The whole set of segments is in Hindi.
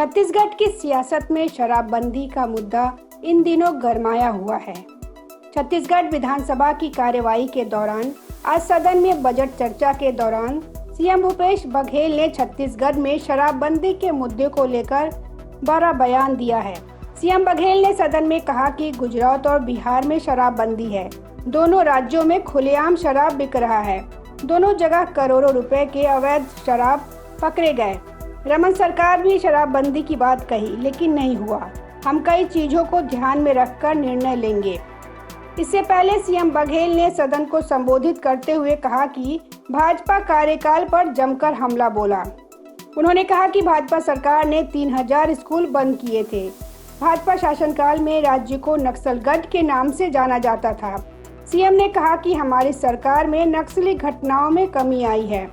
छत्तीसगढ़ की सियासत में शराबबंदी का मुद्दा इन दिनों गरमाया हुआ है। छत्तीसगढ़ विधानसभा की कार्यवाही के दौरान आज सदन में बजट चर्चा के दौरान सीएम भूपेश बघेल ने छत्तीसगढ़ में शराबबंदी के मुद्दे को लेकर बड़ा बयान दिया है। सीएम बघेल ने सदन में कहा कि गुजरात और बिहार में शराबबंदी है। दोनों राज्यों में खुलेआम शराब बिक रहा है। दोनों जगह करोड़ों रुपए के अवैध शराब पकड़े गए। रमन सरकार भी शराबबंदी की बात कही, लेकिन नहीं हुआ। हम कई चीजों को ध्यान में रखकर निर्णय लेंगे। इससे पहले सीएम बघेल ने सदन को संबोधित करते हुए कहा कि भाजपा कार्यकाल पर जमकर हमला बोला। उन्होंने कहा कि भाजपा सरकार ने 3000 स्कूल बंद किए थे। भाजपा शासनकाल में राज्य को नक्सलगढ़ के नाम से जाना जाता था। सीएम ने कहा कि हमारी सरकार में नक्सली घटनाओं में कमी आई है।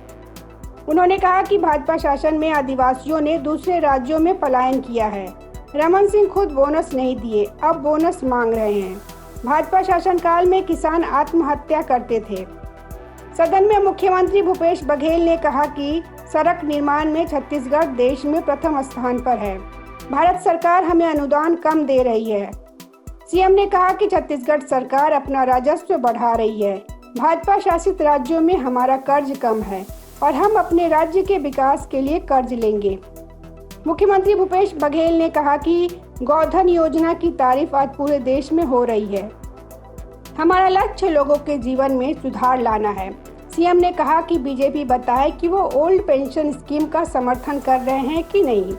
उन्होंने कहा कि भाजपा शासन में आदिवासियों ने दूसरे राज्यों में पलायन किया है। रमन सिंह खुद बोनस नहीं दिए, अब बोनस मांग रहे हैं। भाजपा शासनकाल में किसान आत्महत्या करते थे। सदन में मुख्यमंत्री भूपेश बघेल ने कहा कि सड़क निर्माण में छत्तीसगढ़ देश में प्रथम स्थान पर है। भारत सरकार हमें अनुदान कम दे रही है। सीएम ने कहा कि छत्तीसगढ़ सरकार अपना राजस्व बढ़ा रही है। भाजपा शासित राज्यों में हमारा कर्ज कम है और हम अपने राज्य के विकास के लिए कर्ज लेंगे। मुख्यमंत्री भूपेश बघेल ने कहा कि गौधन योजना की तारीफ आज पूरे देश में हो रही है। हमारा लक्ष्य लोगों के जीवन में सुधार लाना है। सीएम ने कहा कि बीजेपी बताए कि वो ओल्ड पेंशन स्कीम का समर्थन कर रहे हैं कि नहीं।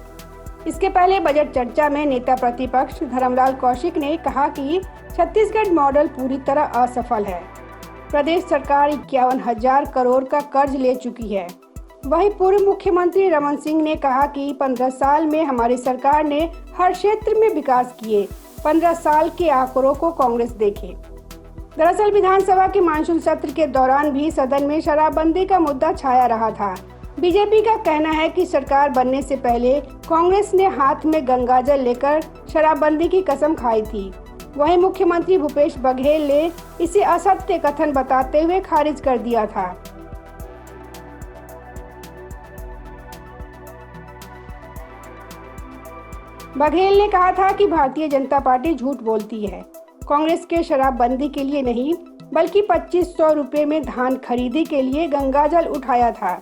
इसके पहले बजट चर्चा में नेता प्रतिपक्ष धर्मलाल कौशिक ने कहा कि छत्तीसगढ़ मॉडल पूरी तरह असफल है। प्रदेश सरकार 51,000 करोड़ का कर्ज ले चुकी है। वहीं पूर्व मुख्यमंत्री रमन सिंह ने कहा कि 15 साल में हमारी सरकार ने हर क्षेत्र में विकास किए। 15 साल के आंकड़ों को कांग्रेस देखे। दरअसल विधानसभा के मानसून सत्र के दौरान भी सदन में शराबबंदी का मुद्दा छाया रहा था। बीजेपी का कहना है कि सरकार बनने से पहले कांग्रेस ने हाथ में गंगाजल लेकर शराबबंदी की कसम खाई थी। वहीं मुख्यमंत्री भूपेश बघेल ने इसे असत्य कथन बताते हुए खारिज कर दिया था। बघेल ने कहा था कि भारतीय जनता पार्टी झूठ बोलती है। कांग्रेस के शराबबंदी के लिए नहीं, बल्कि 2500 रुपए में धान खरीदी के लिए गंगाजल उठाया था।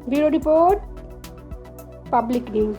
Bureau report, public news.